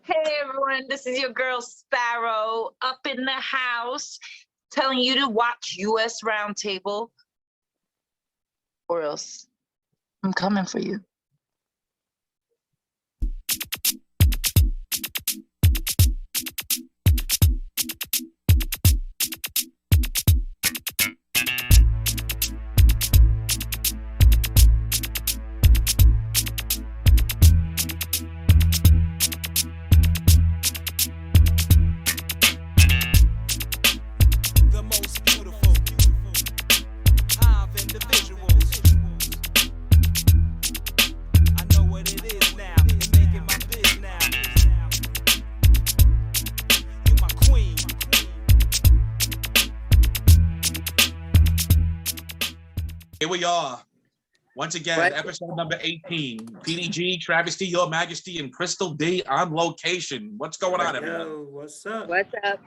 Hey everyone, this is your girl Sparrow up in the house telling you to watch US Roundtable or else I'm coming for you. Here we are, once again, episode number 18. Petee G, Travesty Ya Majesty, and Krystal Dee on location. What's going on, everybody? What's up? What's up?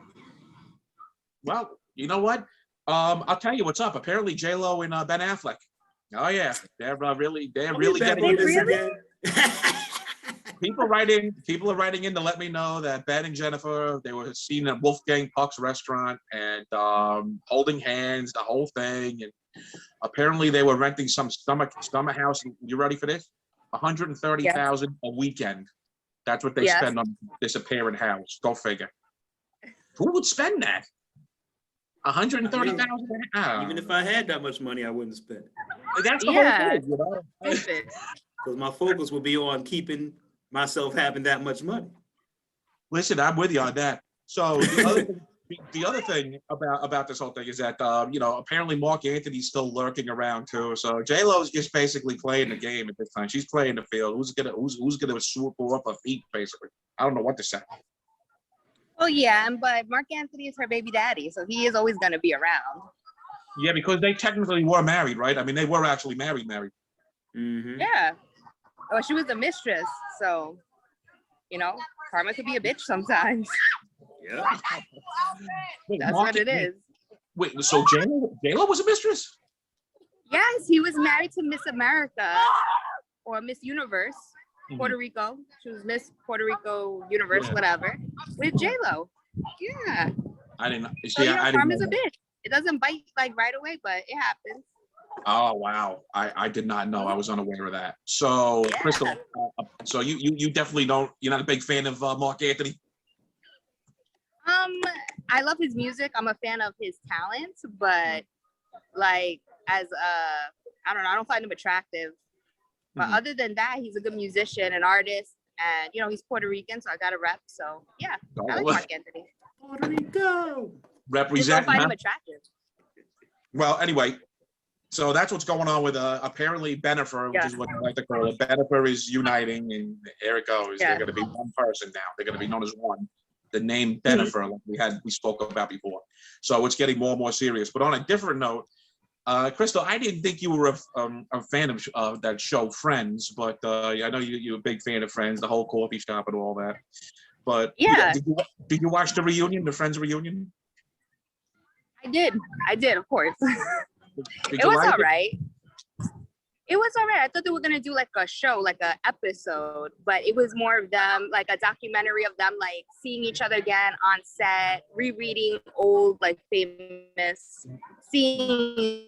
Well, you know what? I'll tell you what's up. Apparently, J-Lo and Ben Affleck. Oh yeah, they're really getting this again. People are writing in to let me know that Ben and Jennifer, they were seen at Wolfgang Puck's restaurant and holding hands, the whole thing. And apparently they were renting some summer house. You ready for this? $130,000 a weekend. That's what they spend on this apparent house. Go figure. Who would spend that? $130,000. Even if I had that much money, I wouldn't spend it. That's the whole thing, you know? Because my focus would be on keeping myself having that much money. Listen, I'm with you on that. So the other thing about this whole thing is that apparently Mark Anthony's still lurking around too. So J-Lo's just basically playing the game at this time. She's playing the field. Who's gonna swoop her up her feet, basically? I don't know what to say. Oh yeah, but Mark Anthony is her baby daddy, so he is always gonna be around. Yeah, because they technically were married, right? I mean, they were actually married. Mm-hmm. Yeah. Well, she was the mistress, so karma could be a bitch sometimes. Yeah. That's what it is. Wait, so J-Lo was a mistress? Yes, he was married to Miss America or Miss Universe, Puerto Rico. She was Miss Puerto Rico Universe, whatever, with J-Lo. Yeah. I didn't. So, karma's a bitch. It doesn't bite like right away, but it happens. Oh wow, I did not know. I was unaware of that. So Krystal, so you definitely don't. You're not a big fan of Mark Anthony. I love his music. I'm a fan of his talent, but like I don't find him attractive. But other than that, he's a good musician, an artist, and he's Puerto Rican, so I got a rep. So yeah, I like Mark Anthony. Puerto Rico. Represent. I find him attractive. Well, anyway, so that's what's going on with apparently Bennifer, which is what I like to call it. Bennifer is uniting, and there it goes. They're going to be one person now. They're going to be known as one. The name Bennifer, like we spoke about before. So it's getting more and more serious. But on a different note, Krystal, I didn't think you were a fan of that show Friends, but I know you're a big fan of Friends, the whole coffee shop and all that. But did you watch the reunion, the Friends reunion? I did, of course. It was all right. It was all right. I thought they were gonna do like a show, like an episode, but it was more of them, like a documentary of them, like seeing each other again on set, rereading old, like famous scenes.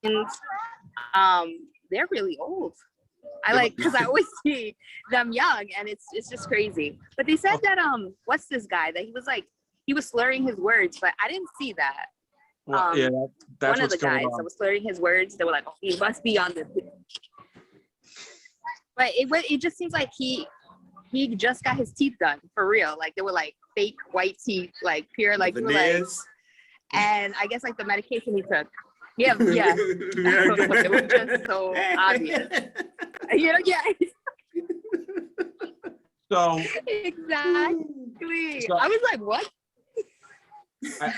They're really old. Because I always see them young, and it's just crazy. But they said that what's this guy that he was slurring his words, but I didn't see that. Well, that's one of the guys that was slurring his words. They were like, "Oh, he must be on this." But it just seems like he just got his teeth done for real. Like they were like fake white teeth, like pure, like and I guess like the medication he took. Yeah. It was just so obvious. So exactly. So, I was like, what? I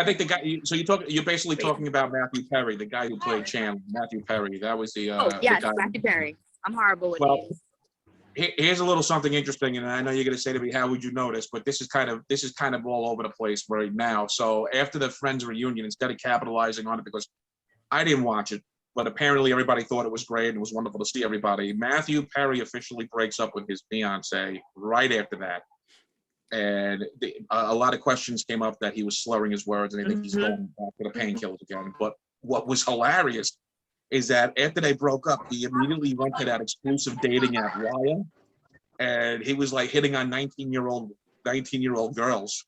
think the guy. So you're basically talking about Mathew Perry, the guy who played Chandler. Mathew Perry. That was the. Yes, the guy. Mathew Perry. I'm horrible with names. Here's a little something interesting, and I know you're going to say to me, "How would you know this?" But this is kind of all over the place right now. So after the Friends reunion, instead of capitalizing on it, because I didn't watch it, but apparently everybody thought it was great and it was wonderful to see everybody. Mathew Perry officially breaks up with his fiancé right after that. And a lot of questions came up that he was slurring his words, and they think he's going back to the painkillers again. But what was hilarious is that after they broke up, he immediately went to that exclusive dating app, Raya, and he was like hitting on 19-year-old girls.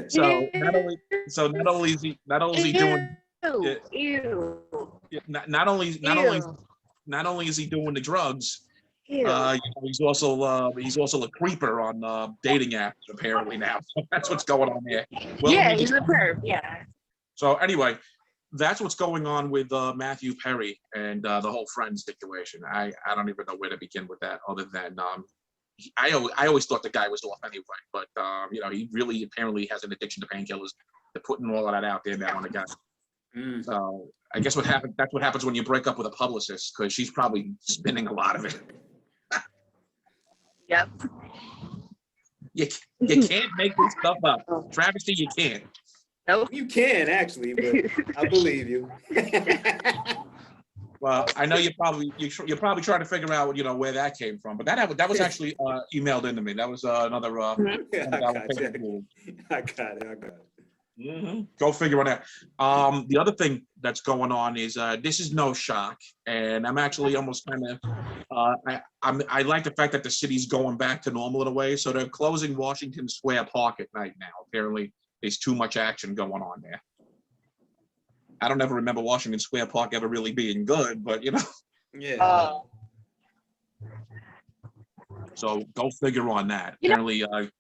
So not only is he doing not only is he doing the drugs, he's also a creeper on dating apps apparently now. So that's what's going on there. Well, yeah, he's a perv. Yeah. So anyway, that's what's going on with Mathew Perry and the whole Friends situation. I don't even know where to begin with that, other than I always thought the guy was off anyway, but you know, he really apparently has an addiction to painkillers. They're putting all of that out there now on the guy. So I guess that's what happens when you break up with a publicist, because she's probably spinning a lot of it. Yep. You can't make this stuff up. Travesty, you can't. Nope. You can actually, but I believe you. Well, I know you're probably trying to figure out, you know, where that came from, but that was actually emailed into me. That was another. I got it. Go figure on that. The other thing that's going on is this is no shock, and I'm actually almost kind of I like the fact that the city's going back to normal in a way. So they're closing Washington Square Park at night now. Apparently, there's too much action going on there. I don't ever remember Washington Square Park ever really being good, but you know. Yeah. So go figure on that. You Apparently, but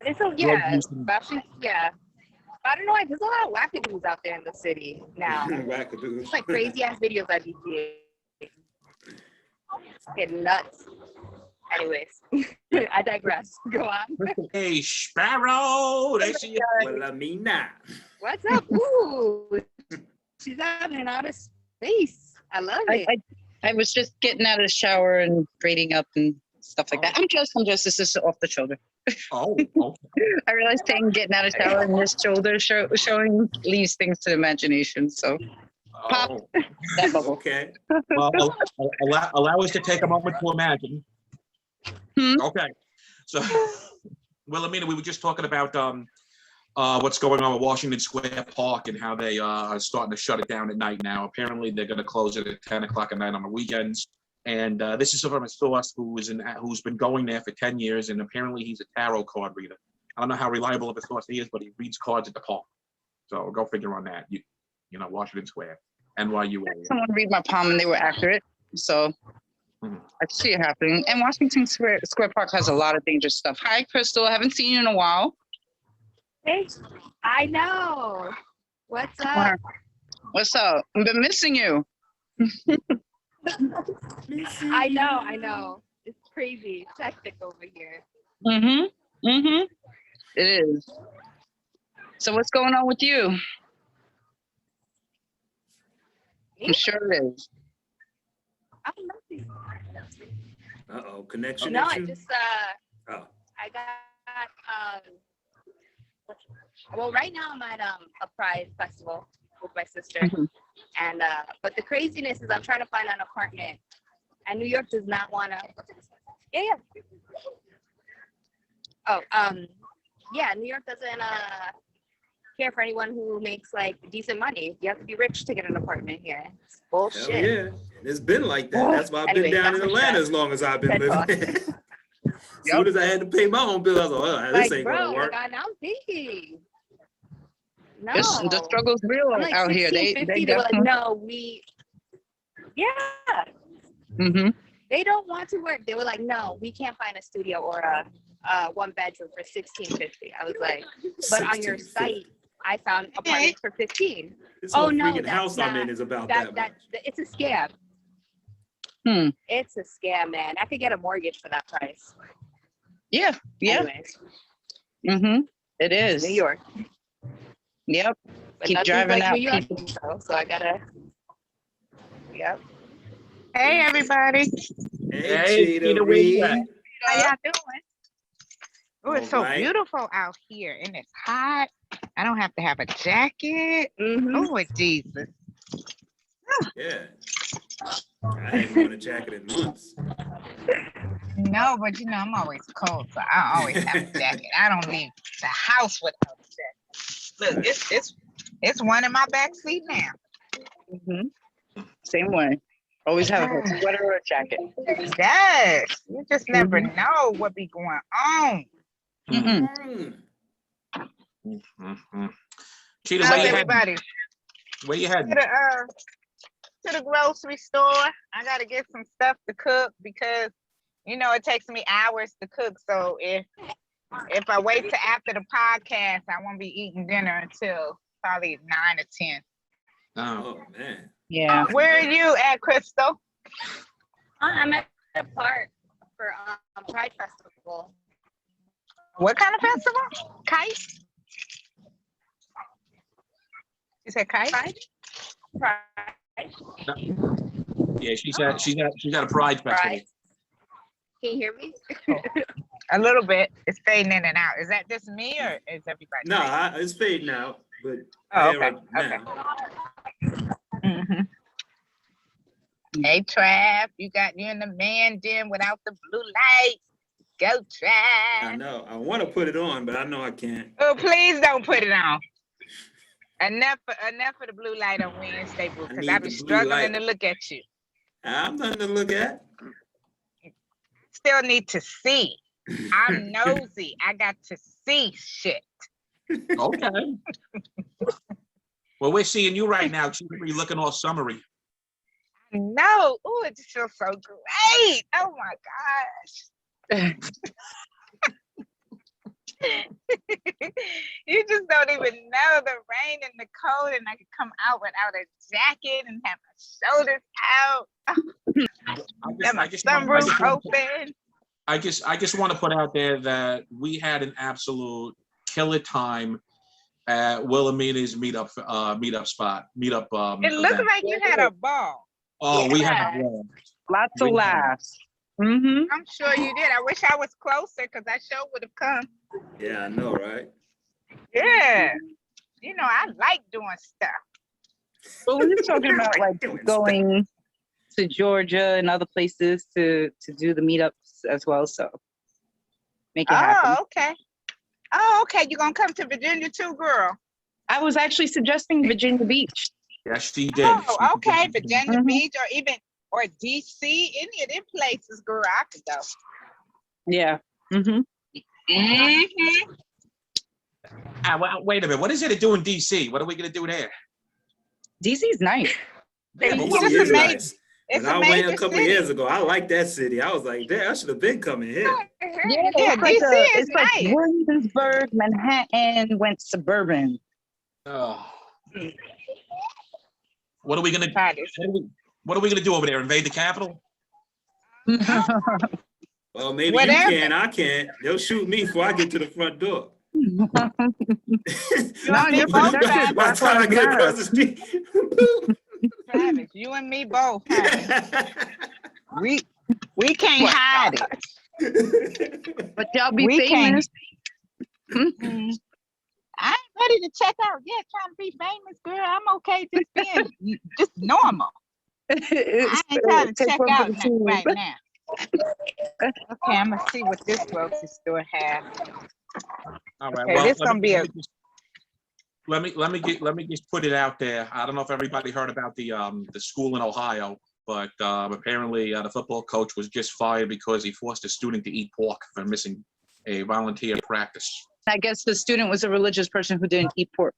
it's yeah. I don't know why, there's a lot of wackadoos out there in the city now. Wackadoos. It's like crazy ass videos I be seeing. It's getting nuts. Anyways, I digress. Go on. Hey, Sparrow. They see you. Wilhelmina. What's up? Ooh, she's out in outer space. I love it. I was just getting out of the shower and grading up and stuff like that. I'm just. This is off the shoulder. Oh, okay. I realized saying getting out of the shower and this shoulder showing leaves things to the imagination. So pop that bubble. Okay. Well, allow us to take a moment to imagine. Okay. So, Wilhelmina, we were just talking about what's going on with Washington Square Park and how they are starting to shut it down at night now. Apparently, they're going to close it at 10 o'clock at night on the weekends. And this is from a source who's been going there for 10 years, and apparently he's a tarot card reader. I don't know how reliable of a source he is, but he reads cards at the park. So go figure on that. You know, Washington Square, NYU area. Someone read my palm and they were accurate. So I see it happening. And Washington Square Park has a lot of dangerous stuff. Hi, Krystal. I haven't seen you in a while. Hey, I know. What's up? What's up? I've been missing you. I know. It's crazy. It's hectic over here. It is. So what's going on with you? Me? I'm sure it is. I don't know. Uh-oh, connection No, issue? I just I got well, right now I'm at a Pride festival with my sister. And but the craziness is I'm trying to find an apartment, and New York does not want to. New York doesn't care for anyone who makes like decent money. You have to be rich to get an apartment here. It's bullshit. Hell yeah, it's been like that. That's why I've been down in Atlanta as long as I've been living. As soon as I had to pay my own bill, I was like, oh, this ain't gonna work. Like, I'm thinking. No. The struggle's real like out here. They were like, no, they don't want to work. They were like, no, we can't find a studio or a one bedroom for $16.50. I was like, but on your site, I found apartments for $15. This whole freaking house I'm in is about that. It's a scam. It's a scam, man. I could get a mortgage for that price. Yeah. Anyways. It is. New York. Yep. But Keep driving out people. So I gotta. Yep. Hey, everybody. Hey, Cheetah-Re. How y'all doing? Oh, it's so beautiful out here, and it's hot. I don't have to have a jacket. Oh, Jesus. Yeah. I ain't worn a jacket in months. No, No, but you know, I'm always cold, so I always have a jacket. I don't leave the house without a jacket. Look, it's one in my back seat now. Same way. Always have a sweater or a jacket. Yes, you just never know what be going on. Cheetah, How's everybody? Where you heading? To the grocery store. I gotta get some stuff to cook because you know it takes me hours to cook. So if I wait till after the podcast, I won't be eating dinner until probably 9 or 10. Oh man. Yeah. Where are you at, Krystal? I'm at a park for Pride Festival. What kind of festival? Kite? You said kite? Pride. Yeah, she's at a Pride festival. Pride. Can you hear me? A little bit. It's fading in and out. Is that just me or is everybody? No, it's fading out, but Oh, okay. right Okay. now. Hey, Trav, you in the man den without the blue light. Go, I Trav. know. I want to put it on, but I know I can't. Oh, please don't put it on. Enough for the blue light on Wednesday, boo, because I be struggling to look at you. I'm nothing to look at. Still need to see. I'm nosy. I got to see shit. Okay. Well, we're seeing you right now. You're looking all summery. No. Oh, it just feels so great. Oh my gosh. You just don't even know the rain and the cold, and I can come out without a jacket and have my shoulders out. Have my sunroof open. I just want to put out there that we had an absolute killer time at Wilhelmina's meetup spot. It looks like you had a ball. Oh, we had a ball. Lots of laughs. I'm sure you did. I wish I was closer because I sure would have come. Yeah, I know, right? Yeah. You know, I like doing stuff. Well, we were talking about like going to Georgia and other places to do the meetups as well. So make it happen. Oh, okay. Oh, okay. You gonna come to Virginia too, girl? I was actually suggesting Virginia Beach. Yes, she did. Oh, okay. Virginia Beach or DC, any of them places, girl, I could go. Yeah. Well, wait a minute. What is it to do in DC? What are we gonna do there? DC's nice. Yeah, It's DC is amazing. nice. It's When I a went major a couple city. years ago, I liked that city. I was like, damn, I should have been coming here. Yeah, DC is it's like nice. Williamsburg, Manhattan went suburban. Oh. What are we gonna? Try this. What are we gonna do over there? Invade the Capitol? Well, maybe Whatever. you can. I can't. They'll shoot me before I get to the front door. You No, and me you're both, protected. Travis. By the time I get across the street. Travis, you and me both. Travis. We can't hide it. But y'all be We can't. famous. I ain't ready to check out yet. Trying to be famous, girl. I'm okay just being just normal. I ain't trying to check out right now. Okay, I'm gonna see what this grocery store has. All right. Okay, Well, this gonna be a. let me just put it out there. I don't know if everybody heard about the school in Ohio, but apparently the football coach was just fired because he forced a student to eat pork for missing a volunteer practice. I guess the student was a religious person who didn't eat pork.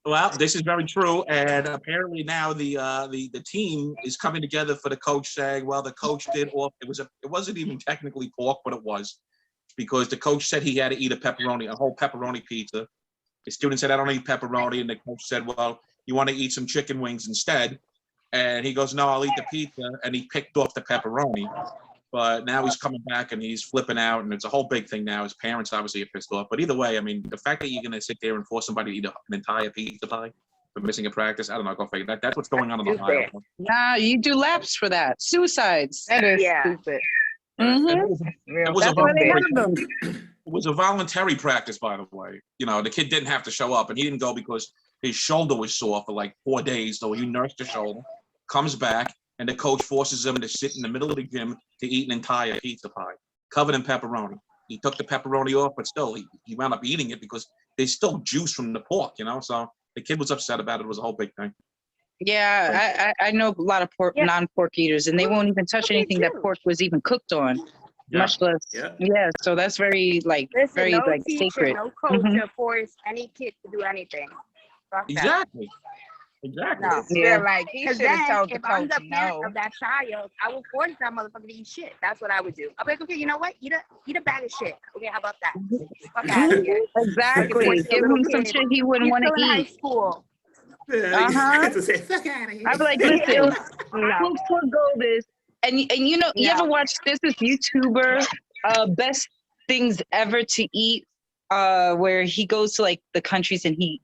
Well, this is very true, and apparently now the team is coming together for the coach saying, well, the coach did off. It wasn't even technically pork, but it was, because the coach said he had to eat a whole pepperoni pizza. The student said, I don't eat pepperoni, and the coach said, well, you want to eat some chicken wings instead? And he goes, no, I'll eat the pizza, and he picked off the pepperoni. But now he's coming back and he's flipping out, and it's a whole big thing now. His parents obviously are pissed off. But either way, I mean, the fact that you're going to sit there and force somebody to eat an entire pizza pie for missing a practice, I don't know, go figure. That's what's going on in Ohio. Nah, you do laps for that. Suicides. That is Yeah. stupid. It was a That's why they voluntary- have them. It was a voluntary practice, by the way. You know, the kid didn't have to show up, and he didn't go because his shoulder was sore for like 4 days. So he nursed the shoulder, comes back, and the coach forces him to sit in the middle of the gym to eat an entire pizza pie. covered in pepperoni. He took the pepperoni off, but still, he wound up eating it because there's still juice from the pork, you know? So the kid was upset about it. It was a whole big thing. Yeah, I know a lot of non-pork eaters, and they won't even touch anything that pork was even cooked on, much less. Yeah, so that's very very no like teacher, sacred. no culture force any kid to do anything. Fuck that. Exactly. No, feel like he should have told the if I'm coach the parent no. of that child, I would force that motherfucker to eat shit. That's what I would do. I'll be like, okay, you know what? Eat a bag of shit. Okay, how about that? Fuck out of here. Exactly. Give him some shit he wouldn't want to Still in high eat. school. I'd be like, listen, Coach Goldis, and you know, you ever watch this YouTuber, best things ever to eat, where he goes to like the countries and the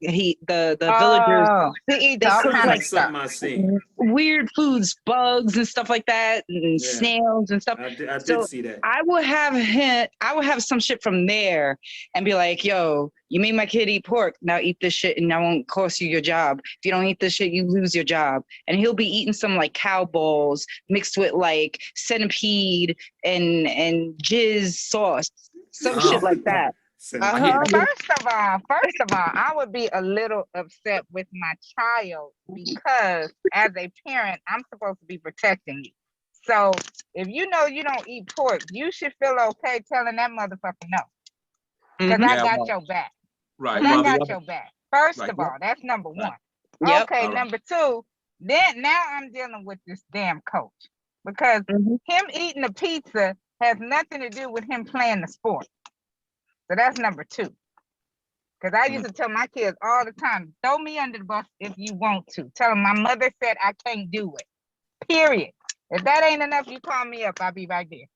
villagers, he eats they all cook kind like of stuff. I seen. weird foods, bugs and stuff like that, and snails and stuff. I did see that. I would have some shit from there and be like, yo, you made my kid eat pork. Now eat this shit and I won't cost you your job. If you don't eat this shit, you lose your job. And he'll be eating some like cow balls mixed with like centipede and jizz sauce, some shit like that. First of all, I would be a little upset with my child because as a parent, I'm supposed to be protecting you. So if you know you don't eat pork, you should feel okay telling that motherfucker no. Because I got your back. Right. I got your back. First of all, that's number one. Okay, number two, then now I'm dealing with this damn coach. Because him eating the pizza has nothing to do with him playing the sport. So that's number two. Because I used to tell my kids all the time, throw me under the bus if you want to. Tell them my mother said I can't do it. Period. If that ain't enough, you call me up. I'll be right there.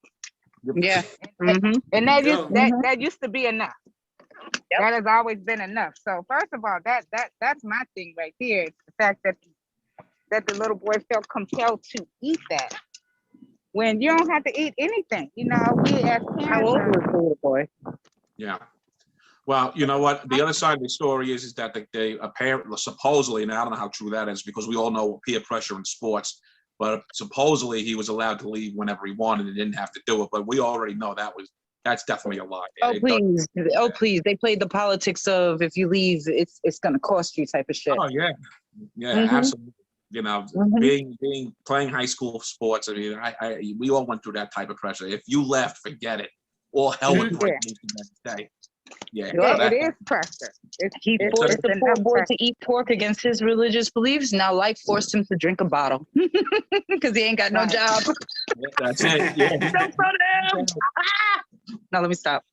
Yeah. And that used to be enough. That has always been enough. So first of all, that's my thing right there. It's the fact that the little boy felt compelled to eat that. When you don't have to eat anything, you know, we as parents. How old was the little boy? Yeah. Well, you know what? The other side of the story is that they apparently, supposedly, and I don't know how true that is because we all know peer pressure in sports, but supposedly he was allowed to leave whenever he wanted and didn't have to do it. But we already know that's definitely a lie. Please. They played the politics of if you leave, it's gonna cost you type of shit. Oh yeah. Yeah, absolutely. You know, playing high school sports. I mean, we all went through that type of pressure. If you left, forget it. All hell would break loose the next day. Yeah, it is pressure. He forced the poor boy to eat pork against his religious beliefs. Now life forced him to drink a bottle because he ain't got no job. That's it. Yeah. Now let me stop.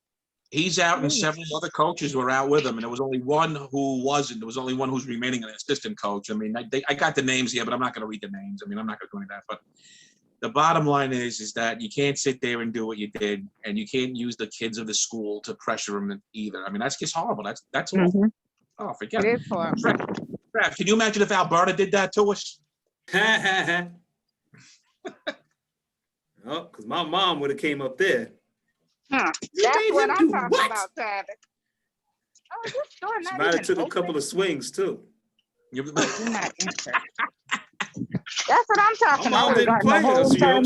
He's out, and several other coaches were out with him, and there was only one who wasn't. There was only one who's remaining an assistant coach. I mean, I got the names here, but I'm not going to read the names. I mean, I'm not going to do any of that. But the bottom line is that you can't sit there and do what you did, and you can't use the kids of the school to pressure them either. I mean, that's just horrible. That's awful. Oh, forget it. It is horrible. Trav, can you imagine if Alberta did that to us? Oh, because my mom would have came up there. That's what I'm talking about, Travis. Oh, this store not She might have took open? a couple of swings too. You're not interested. That's what I'm talking My mom about. didn't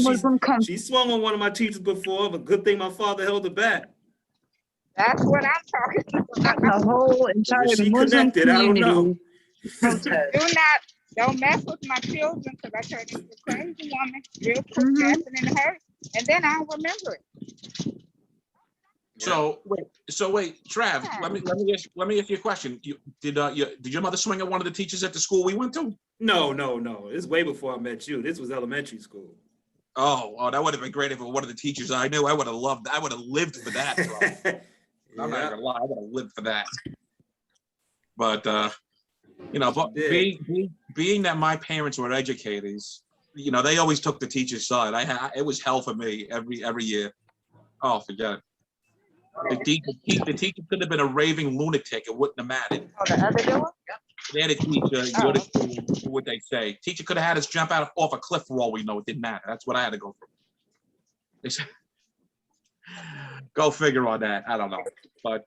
play time she swung on one of my teachers before, but good thing my father held her back. That's what I'm talking about. The whole entire She Muslim connected, I don't know. community. Don't mess with my children because I turned into a crazy woman, real quick, dancing in the hurt, and then I'll remember it. So wait, Trav. Let me ask you a question. Did your mother swing at one of the teachers at the school we went to? No. It's way before I met you. This was elementary school. Oh, that would have been great if it were one of the teachers I knew. I would have loved. I would have lived for that. I'm not gonna lie. I would have lived for that. But but being that my parents were educators, they always took the teacher's side. It was hell for me every year. Oh, forget it. The teacher could have been a raving lunatic. It wouldn't have mattered. Oh, the other door? They had a teacher, what they say. Teacher could have had us jump out off a cliff for all we know. It didn't matter. That's what I had to go through. They said, go figure on that. I don't know. But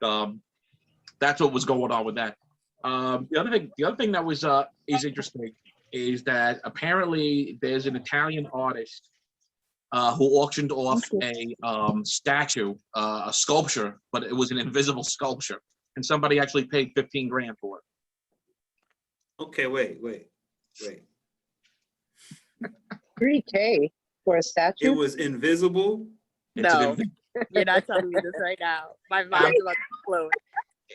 that's what was going on with that. The other thing that was is interesting is that apparently there's an Italian artist who auctioned off a statue, a sculpture, but it was an invisible sculpture, and somebody actually paid 15 grand for it. Okay, wait. $3K for a statue. It was invisible. No, you're not telling me this right now. My mind's about to explode.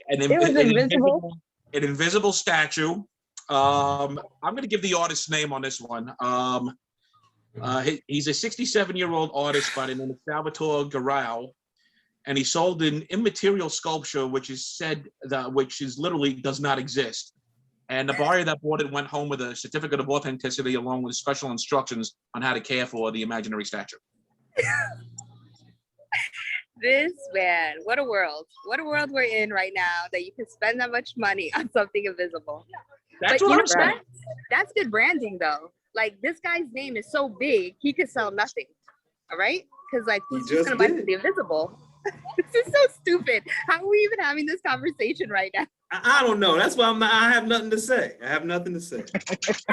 It was invisible. An invisible statue. I'm going to give the artist's name on this one. He's a 67-year-old artist by the name of Salvatore Garau, and he sold an immaterial sculpture, which is literally does not exist. And the buyer that bought it went home with a certificate of authenticity along with special instructions on how to care for the imaginary statue. This man, what a world we're in right now that you can spend that much money on something invisible. That's but what you I'm know saying. what? That's good branding though. Like this guy's name is so big, he could sell nothing. All right? Because like who's just gonna buy the invisible? This is so stupid. How are we even having this conversation right now? I don't know. That's why I have nothing to say. I have nothing to say. This is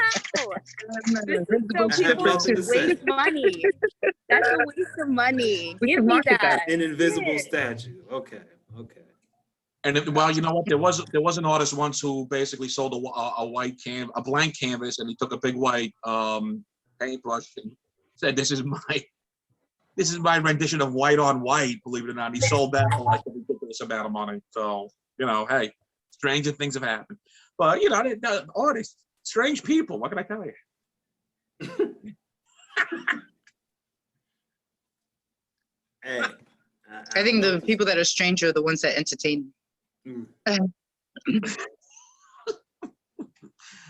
so people waste money. That's a waste of money. Give me that. An invisible statue. Okay. And well, you know what? There was an artist once who basically sold a blank canvas, and he took a big white paintbrush and said, "This is my rendition of white on white." Believe it or not, he sold that for like a ridiculous amount of money. So hey, stranger things have happened. But the artists, strange people. What can I tell you? Hey, I think the people that are strange are the ones that entertain.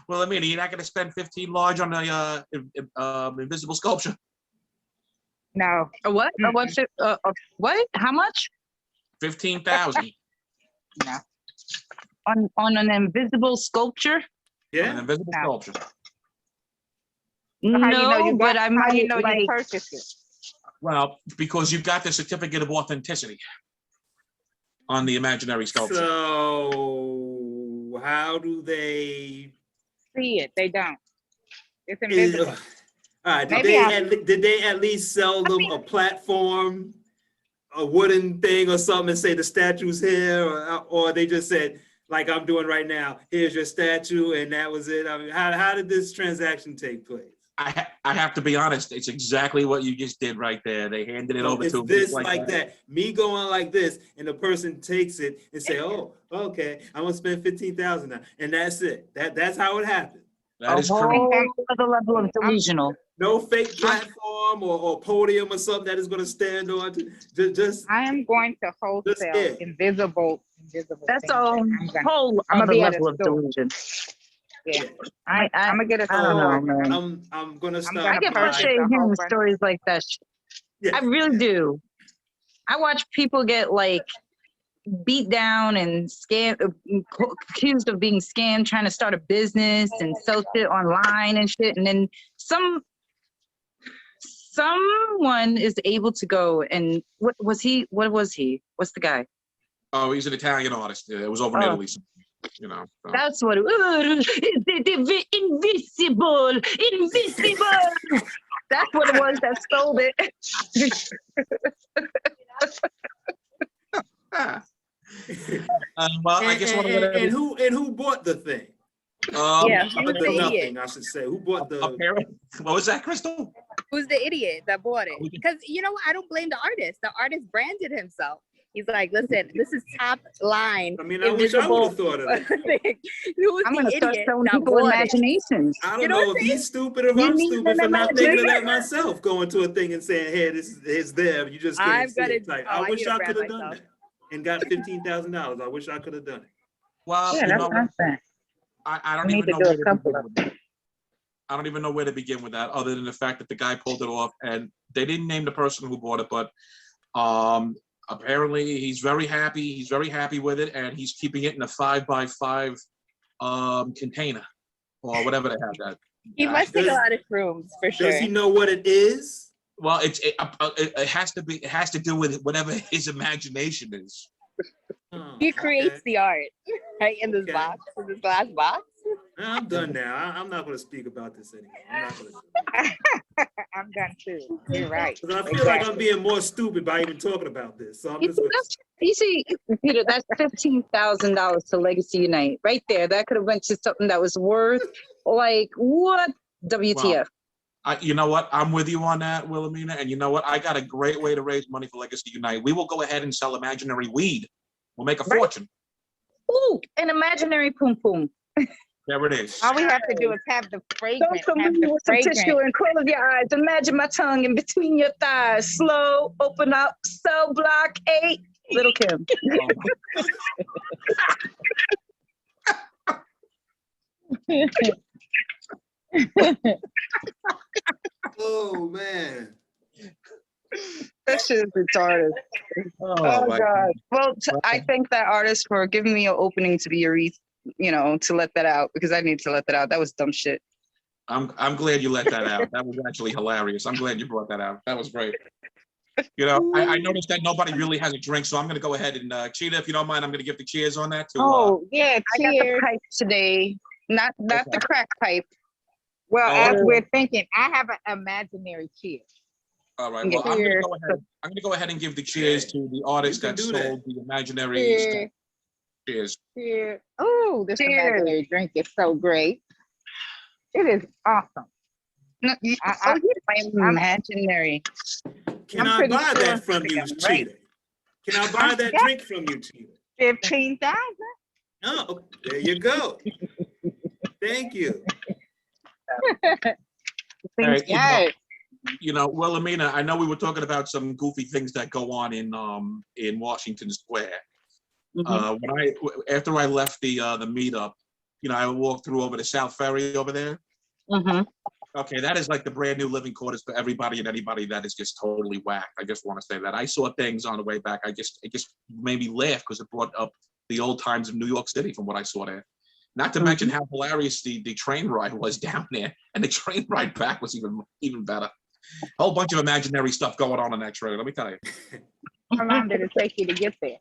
Well, I mean, you're not going to spend 15 large on a invisible sculpture. No. What? What's it? What? How much? 15,000. No. On an invisible sculpture? Yeah. An invisible sculpture. No, but I might you purchased it. Well, because you got the certificate of authenticity on the imaginary sculpture. So how do they see it? They don't. It's invisible. All right. Did they at least sell them a platform, a wooden thing or something, and say the statue's here, or they just said, like I'm doing right now, here's your statue, and that was it? I mean, how did this transaction take place? I have to be honest, it's exactly what you just did right there. They handed it over to him. This like that. Me going like this, and the person takes it and say, "Oh, okay, I'm gonna spend 15,000 now," and that's it. That's how it happened. That is correct. Another level of delusional. No fake platform or podium or something that is going to stand on. Just I am going to wholesale invisible. That's a whole other level of delusion. Yeah, I'm gonna get a store. I don't know, man. I'm gonna stop. I get frustrated hearing stories like that. Yeah. I really do. I watch people get like beat down and accused of being scammed, trying to start a business and sell shit online and shit, and then someone is able to go and what was he? What's the guy? Oh, he's an Italian artist. It was over in Italy. So. That's what it was. Invisible. That's what it was that stole it. Well, I guess and who bought the thing? Nothing, I should say. Who bought the? What was that, Krystal? Who's the idiot that bought it? Because you know what? I don't blame the artist. The artist branded himself. He's like, listen, this is top line. I mean, I wish I would have thought of it. I'm going to start selling people imaginations. I don't know if he's stupid or I'm stupid for not thinking of that myself, going to a thing and saying, hey, this is there. You just can't see it. Like, I wish I could have done that and got $15,000. I wish I could have done it. Well, yeah, that's nonsense. I don't even know where to begin with that. I don't even know where to begin with that, other than the fact that the guy pulled it off, and they didn't name the person who bought it, but apparently he's very happy. He's very happy with it, and he's keeping it in a 5x5 container or whatever they have that. He must take a lot of shrooms for sure. Does he know what it is? Well, it has to be. It has to do with whatever his imagination is. He creates the art, right, in this box, in this glass box. I'm done now. I'm not going to speak about this anymore. I'm not going to. I'm done too. You're right. Because I feel like I'm being more stupid by even talking about this. So I'm just going to. You see, Peter, that's $15,000 to Legacy Unite right there. That could have went to something that was worth like what? WTF? Well, you know what? I'm with you on that, Wilhelmina. And you know what? I got a great way to raise money for Legacy Unite. We will go ahead and sell imaginary weed. We'll make a fortune. Ooh, an imaginary poom poom. There it is. All we have to do is have the fragrance. Don't come with some tissue and close your eyes. Imagine my tongue in between your thighs. Slow, open up, cell block 8. Little Kim. Oh, man. That shit is retarded. Oh my God. Well, I thank that artist for giving me an opening to be a wreath, you know, to let that out because I need to let that out. That was dumb shit. I'm glad you let that out. That was actually hilarious. I'm glad you brought that out. That was great. You know, I noticed that nobody really has a drink, so I'm going to go ahead and Cheetah, if you don't mind, I'm going to give the cheers on that. Yeah, I got the pipe today, not the crack pipe. Well, as we're thinking, I have an imaginary cheer. All right. Well, I'm going to go ahead and give the cheers to the artist that sold the imaginary stuff. Cheers. Cheers. Oh, this imaginary drink is so great. It is awesome. No, my imaginary. Can I buy that from you, Cheetah? Can I buy that drink from you, Cheetah? 15,000. Oh, there you go. Thank you. Right, you know, Wilhelmina, I know we were talking about some goofy things that go on in Washington Square. After I left the meetup, you know, I walked through over the South Ferry over there. Okay, that is like the brand new living quarters for everybody and anybody that is just totally whacked. I just want to say that I saw things on the way back. It just made me laugh because it brought up the old times of New York City from what I saw there. Not to mention how hilarious the train ride was down there, and the train ride back was even better. A whole bunch of imaginary stuff going on that train. Let me tell you. How long did it take you to get there?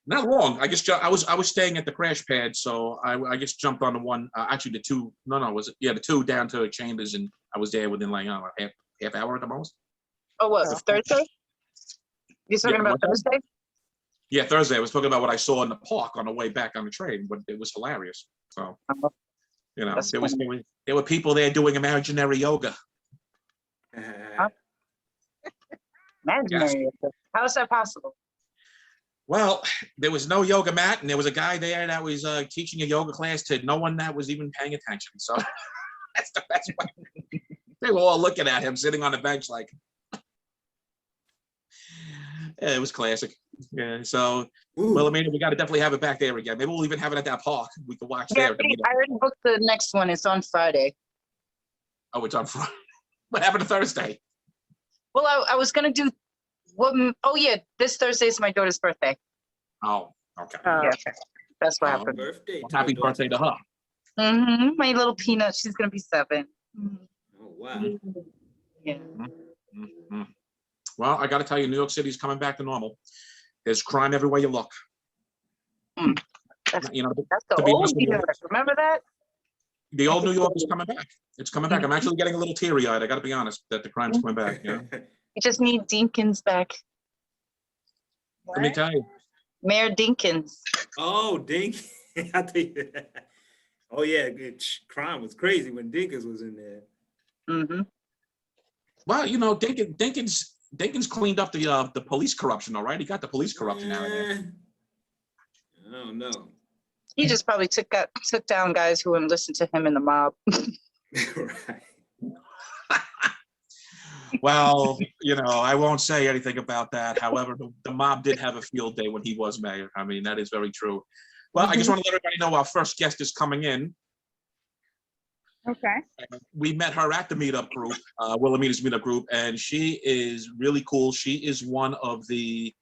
Not long. I was staying at the crash pad, so I just jumped on the one. Actually, the two. The two down to Chambers, and I was there within like half hour at the most. Oh, what? Thursday? You're talking about Thursday? Yeah, Thursday. I was talking about what I saw in the park on the way back on the train, but it was hilarious. So, you know, there were people there doing imaginary yoga. Imaginary yoga. How is that possible? Well, there was no yoga mat, and there was a guy there that was teaching a yoga class to no one that was even paying attention. So that's the best way. They were all looking at him sitting on the bench like, yeah, it was classic. Yeah, so, well, I mean, we got to definitely have it back there again. Maybe we'll even have it at that park. We can watch there. I already booked the next one. It's on Friday. Oh, it's on Friday. What happened to Thursday? Well, I was going to do, this Thursday is my daughter's birthday. Oh, okay. Yeah, that's what happened. Happy birthday to her. My little peanut, she's going to be 7. Oh, wow. Yeah. Well, I got to tell you, New York City's coming back to normal. There's crime everywhere you look. That's the old New York. Remember that? The old New York is coming back. It's coming back. I'm actually getting a little teary-eyed. I got to be honest that the crime's coming back. You know? You just need Dinkins back. Let me tell you. Mayor Dinkins. Oh, Dinkins. I think. Oh yeah, crime was crazy when Dinkins was in there. Well, you know, Dinkins cleaned up the police corruption, all right? He got the police corruption out of there. I don't know. He just probably took down guys who wouldn't listen to him in the mob. Right. Well, you know, I won't say anything about that. However, the mob did have a field day when he was mayor. I mean, that is very true. Well, I just want to let everybody know our first guest is coming in. Okay. We met her at the meetup group, Wilhelmina's meetup group, and she is really cool. She is one of the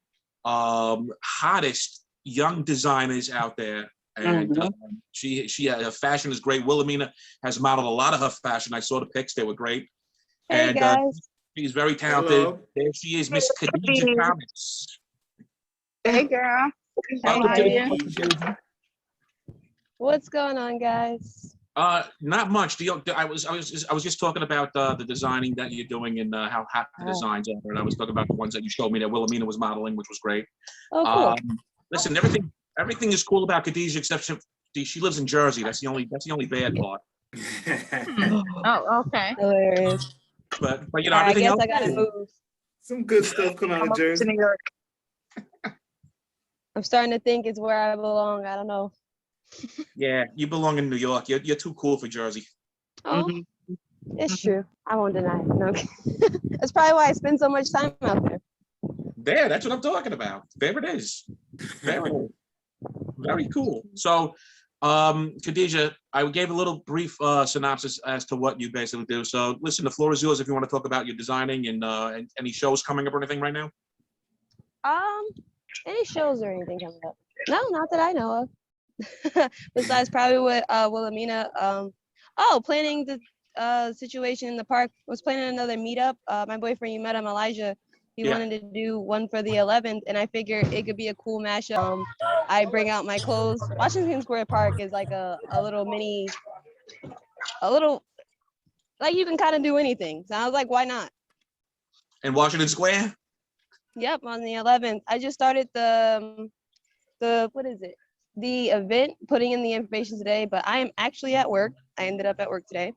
hottest young designers out there. And her fashion is great. Wilhelmina has modeled a lot of her fashion. I saw the pics; they were great. Hey, and guys. She's very talented. Hello. There she is, Miss Khadija Thomas. Hey, girl. What's going on, guys? Not much. I was just talking about the designing that you're doing and how hot the designs are. And I was talking about the ones that you showed me that Wilhelmina was modeling, which was great. Oh, cool. Listen, everything is cool about Khadijah except she lives in Jersey. That's the only bad part. Oh, okay. Hilarious. But you know, I everything guess else. I gotta move. Some good stuff coming out Come of up to Jersey. New York. I'm starting to think it's where I belong. I don't know. Yeah, you belong in New York. You're too cool for Jersey. Oh, it's true. I won't deny it. No. That's probably why I spend so much time out there. There, that's what I'm talking about. There it is. Very cool. So, Khadijah, I gave a little brief synopsis as to what you basically do. So, listen, the floor is yours if you want to talk about your designing and any shows coming up or anything right now. Any shows or anything coming up? No, not that I know of. Besides probably with Wilhelmina. Planning the situation in the park. Was planning another meetup. My boyfriend, you met him, Elijah. He wanted to do one for the 11th, and I figured it could be a cool mashup. I bring out my clothes. Washington Square Park is like a little mini, like you can kind of do anything. So I was like, why not? In Washington Square? Yep, on the 11th. I just started the what is it? The event, putting in the information today, but I am actually at work. I ended up at work today.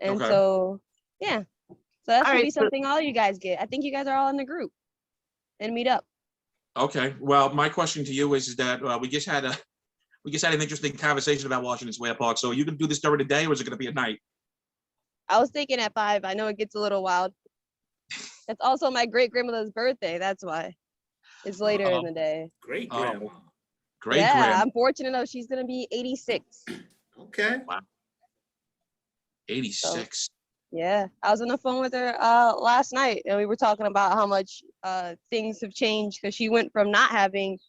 And so, yeah. So that should be something all you guys get. I think you guys are all in the group and meet up. Okay. Well, my question to you is that we just had an interesting conversation about Washington Square Park. So are you going to do this during the day or is it going to be at night? I was thinking at 5. I know it gets a little wild. It's also my great-grandmother's birthday. That's why. It's later in the day. Great grandma. Yeah, I'm fortunate enough. She's going to be 86. Okay. Wow. 86. So, yeah, I was on the phone with her last night, and we were talking about how much things have changed because she went from not having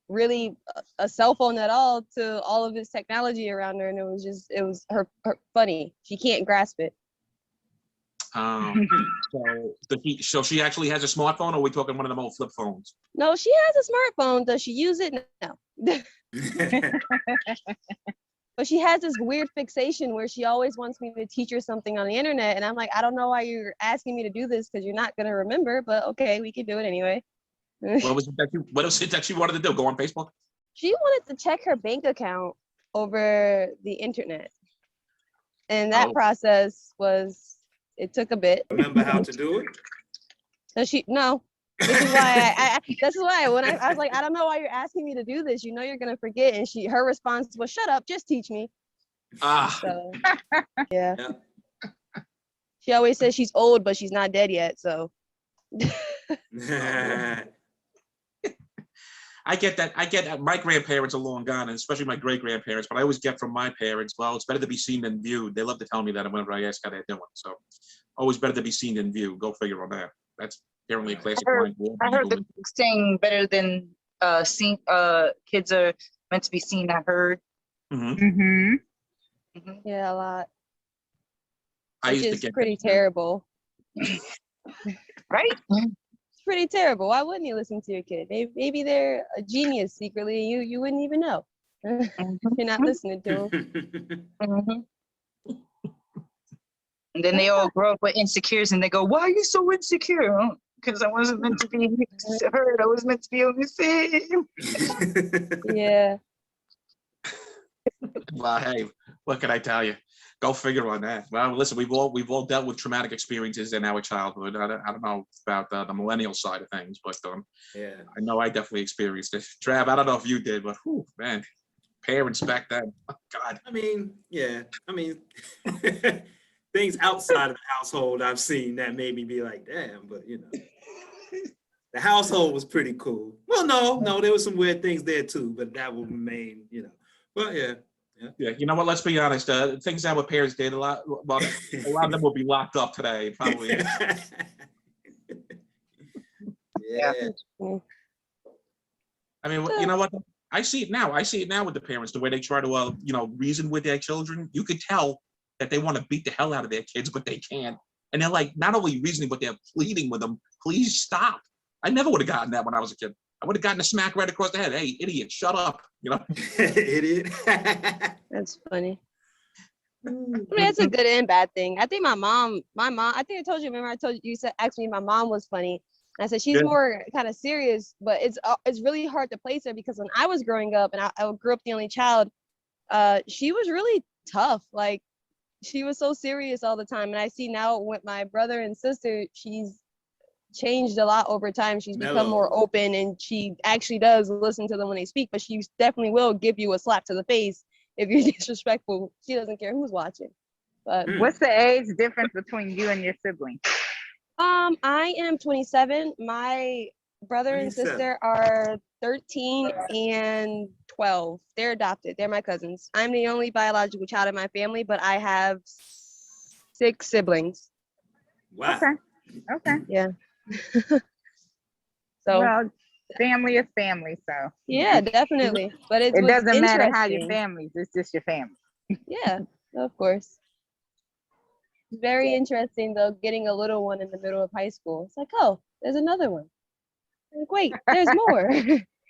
really a cell phone at all to all of this technology around her, and it was her funny. She can't grasp it. So she actually has a smartphone, or are we talking one of them old flip phones? No, she has a smartphone. Does she use it? No. But she has this weird fixation where she always wants me to teach her something on the internet. And I'm like, I don't know why you're asking me to do this because you're not going to remember, but okay, we can do it anyway. What was it that she wanted to do? Go on Facebook? She wanted to check her bank account over the internet. And that process it took a bit. Remember how to do it? No. This is why this is why when I was like, I don't know why you're asking me to do this. You know you're gonna forget. And her response was, shut up, just teach me. So yeah. She always says she's old, but she's not dead yet. So I get that. My grandparents are long gone, and especially my great-grandparents, but I always get from my parents, well, it's better to be seen than viewed. They love to tell me that whenever I ask how they're doing. So always better to be seen than viewed. Go figure on that. That's apparently a classic line. I heard the saying better than seen. Kids are meant to be seen, not heard. Mm-hmm. yeah, a lot. Which is pretty terrible. Right? It's pretty terrible. Why wouldn't you listen to your kid? Maybe they're a genius secretly. You wouldn't even know. You're not listening to them. And then they all grow up with insecures and they go, why are you so insecure? Because I wasn't meant to be heard. I was meant to be only seen. Yeah. Well, hey, what can I tell you? Go figure on that. Well, listen, we've all dealt with traumatic experiences in our childhood. I don't know about the millennial side of things, but yeah, I know I definitely experienced it. Trav, I don't know if you did, but whew, man, parents back then, oh, God. I mean, things outside of the household I've seen that made me be like, damn, but the household was pretty cool. Well, no, there was some weird things there too, but that will remain, But yeah. You know what? Let's be honest. Things that our parents did, a lot of them will be locked up today, probably. Yeah. I mean, you know what? I see it now. I see it now with the parents, the way they try to, reason with their children. You could tell that they want to beat the hell out of their kids, but they can't. And they're like, not only reasoning, but they're pleading with them. Please stop. I never would have gotten that when I was a kid. I would have gotten a smack right across the head. Hey, idiot, shut up. Idiot. That's funny. I mean, it's a good and bad thing. I think my mom, I think I told you, remember I told you, you said, asked me if my mom was funny. And I said, she's more kind of serious, but it's really hard to place her because when I was growing up and I grew up the only child, she was really tough. Like, she was so serious all the time. And I see now with my brother and sister, she's changed a lot over time. She's become more open and she actually does listen to them when they speak, but she definitely will give you a slap to the face if you're disrespectful. She doesn't care who's watching. But what's the age difference between you and your siblings? I am 27. My brother and sister are 13 and 12. They're adopted. They're my cousins. I'm the only biological child in my family, but I have 6 siblings. Wow. Okay. Yeah. So well, family is family, so yeah, definitely. But it doesn't matter how your family's, it's just your family. Yeah, of course. Very interesting though, getting a little one in the middle of high school. It's like, oh, there's another one. Like, wait, there's more.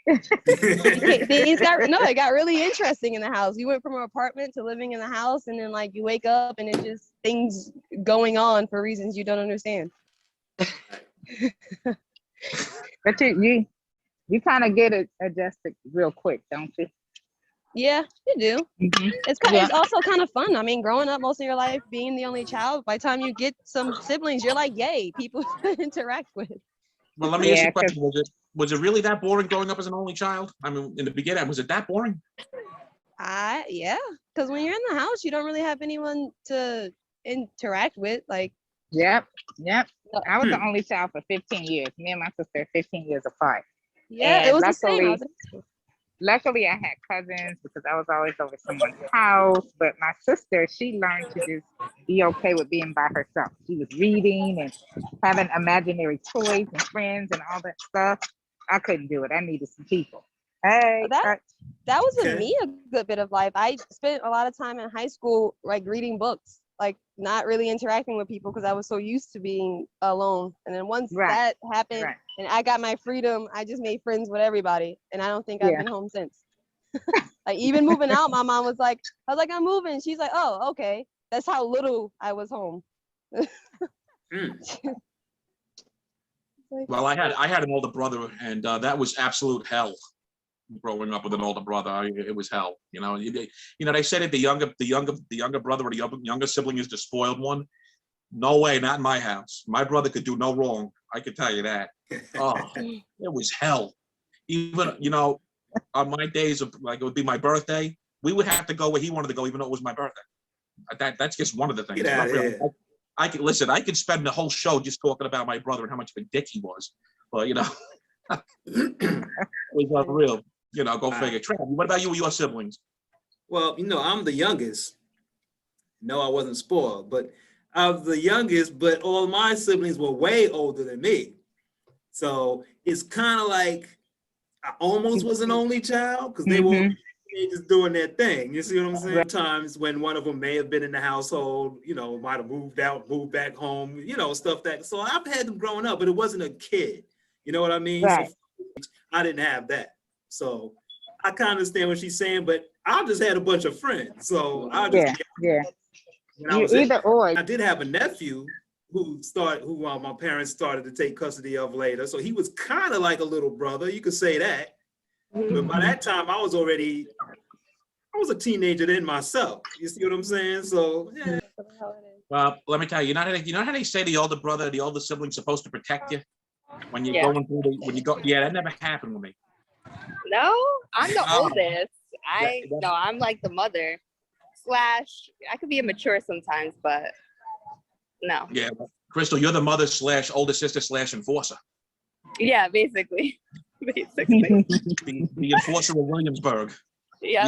It got really interesting in the house. You went from an apartment to living in the house, and then like you wake up and it's just things going on for reasons you don't understand. But you kind of get it adjusted real quick, don't you? Yeah, you do. It's also kind of fun. I mean, growing up most of your life being the only child, by the time you get some siblings, you're like, yay, people to interact with. Well, let me ask you a question. Was it really that boring growing up as an only child? I mean, in the beginning, was it that boring? Yeah, because when you're in the house, you don't really have anyone to interact with. Like, Yep. I was the only child for 15 years. Me and my sister are 15 years apart. Yeah, and it was the same. Luckily, I had cousins because I was always over someone's house. But my sister, she learned to just be okay with being by herself. She was reading and having imaginary toys and friends and all that stuff. I couldn't do it. I needed some people. Hey, that was with me a good bit of life. I spent a lot of time in high school like reading books, like not really interacting with people because I was so used to being alone. And then once that happened and I got my freedom, I just made friends with everybody. And I don't think I've been home since. Like even moving out, my mom was like, I'm moving. She's like, oh, okay. That's how little I was home. Well, I had an older brother, and that was absolute hell. Growing up with an older brother, it was hell. You know, they said that the younger brother or the younger sibling is the spoiled one. No way, not in my house. My brother could do no wrong. I could tell you that. Oh, it was hell. Even on my days of like it would be my birthday, we would have to go where he wanted to go, even though it was my birthday. That's just one of the things. Get out of here. I could spend the whole show just talking about my brother and how much of a dick he was. But it was unreal. Go figure. Trav, what about you or your siblings? Well, I'm the youngest. No, I wasn't spoiled, but I was the youngest, but all my siblings were way older than me. So it's kind of like I almost was an only child because they were just doing their thing. You see what I'm saying? Times when one of them may have been in the household, might have moved out, moved back home, stuff that. So I've had them growing up, but it wasn't a kid. You know what I mean? Right. So I didn't have that. So I kind of understand what she's saying, but I just had a bunch of friends. So I just when I was I did have a nephew who my parents started to take custody of later. So he was kind of like a little brother. You could say that. But by that time, I was a teenager then myself. You see what I'm saying? So yeah. Well, let me tell you. You know how they say the older brother, the older sibling's supposed to protect you when you're going through Yeah, that never happened with me. No, I'm the oldest. I'm like the mother / I could be immature sometimes, but no. Yeah, Krystal, you're the mother / older sister / enforcer. Yeah, basically. The enforcer of Williamsburg. Yeah.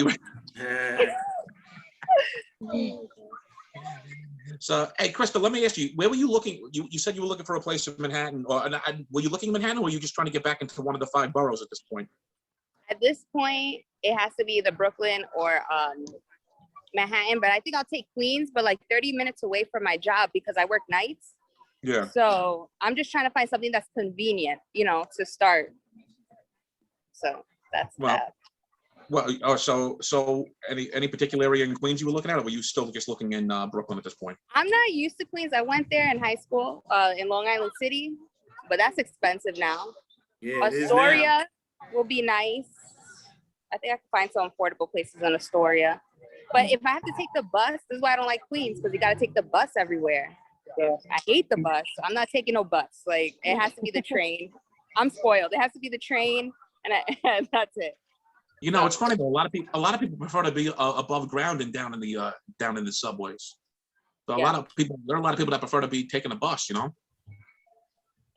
So, hey, Krystal, let me ask you, where were you looking? You said you were looking for a place in Manhattan. Were you looking in Manhattan, or were you just trying to get back into one of the 5 boroughs at this point? At this point, it has to be either Brooklyn or Manhattan, but I think I'll take Queens, but like 30 minutes away from my job because I work nights. Yeah. So I'm just trying to find something that's convenient, to start. So that's that. Well, oh, so any particular area in Queens you were looking at, or were you still just looking in Brooklyn at this point? I'm not used to Queens. I went there in high school in Long Island City, but that's expensive now. Yeah, it is now. Astoria will be nice. I think I can find some affordable places in Astoria. But if I have to take the bus, this is why I don't like Queens, because you got to take the bus everywhere. Yeah. I hate the bus. I'm not taking no bus. Like, it has to be the train. I'm spoiled. It has to be the train, and that's it. You know, it's funny though. A lot of people prefer to be above ground and down in the subways. So there are a lot of people that prefer to be taking a bus. You know.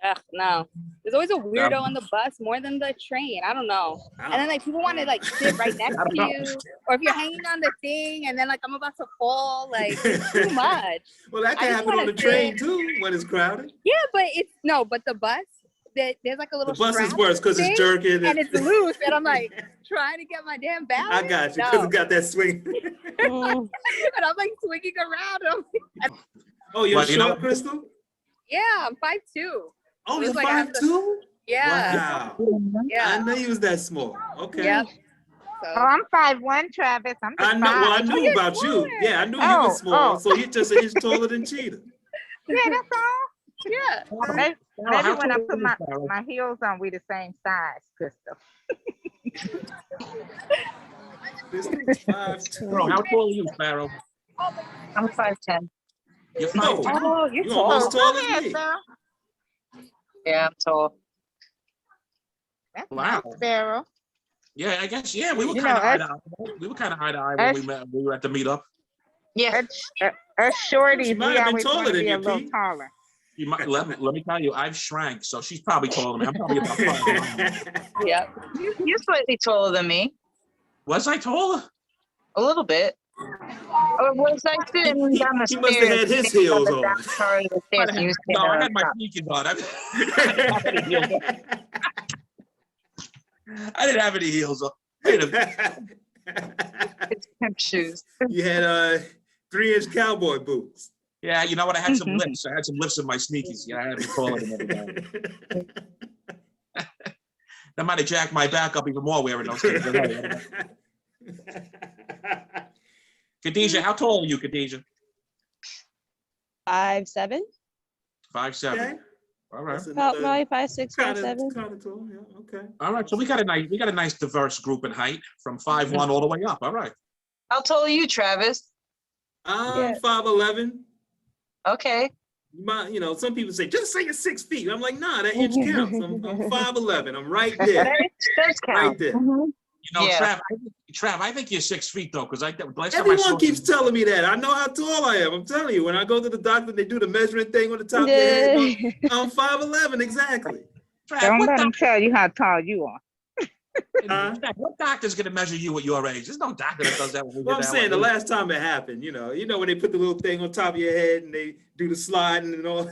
Ugh, no. There's always a weirdo on the bus more than the train. I don't know. And then like people want to like sit right next to you, or if you're hanging on the thing and then like I'm about to fall, like it's too much. Well, that can happen on the train too when it's crowded. Yeah, but the bus, there's like a little. The bus is strap worse because it's jerking and it's loose, and I'm like trying to get my damn balance. I got you because it got that swing. And I'm like swinging around. Oh, you're short, Krystal? Yeah, I'm 5'2". Oh, you're like 5'2"? Yeah. Wow. Yeah. I knew you was that small. Okay. Yep. So. Oh, I'm 5'1", Travis. I'm just I know. Well, I knew about smaller. you. Yeah, I knew you were small. So you're just an inch taller than Cheetah. Yeah, that's all. Yeah. Maybe how when I tall put are my, you, Sarah? my heels on, we the same size, Krystal. 5'2". Bro, how tall are you, Sparrow? I'm 5'10". You're No. 5'10". Oh, you're You tall. almost tall Go as ahead, me. Sarah. Yeah, I'm tall. That's Wow. nice, Sparrow. Yeah, I guess. Yeah, we were You kind of know, eye to eye. We were kind of eye to eye when we met. We were at the meetup. Yeah. Us shorties, She might we have been always taller want to than be you, a little Pete. taller. You might, let me tell you, I've shrank, so she's probably taller than me. I'm probably about 5'9". Yeah. You're slightly taller than me. Was I taller? A little bit. Or was I sitting down the He stairs? must have had his heels on. Sorry, the stairs. and you was No, standing I on had my top. sneakers on. I didn't have any heels on. Wait a minute. It's pimp shoes. You had 3-inch cowboy boots. Yeah, you know what? I had some lifts. I had some lifts in my sneakers. Yeah, I had to be taller than everybody. That might have jacked my back up even more wearing those things. Khadijah, how tall are you, Khadijah? 5'7". 5'7". Okay. All right. About probably 5'6", Kind 5'7". of tall. Yeah. Okay. All right. So we got a nice diverse group in height from 5'1" all the way up. All right. How tall are you, Travis? I'm 5'11". Okay. You know, some people say just say you're 6 feet. I'm like, nah, that inch counts. I'm 5'11". I'm right there. Does count. Right there. You know, Yeah. Trav, I think you're 6 feet though, because last time I saw Everyone keeps telling me that. I know how tall I am. I'm telling you, when I go to the doctor, they do the measuring thing on the top of their head. I'm 5'11", exactly. Trav, Don't what let them tell you how tall you are. Trav, what doctor's gonna measure you at your age? There's no doctor that does that. Well, I'm saying the last time it happened, you know when they put the little thing on top of your head and they do the sliding and all.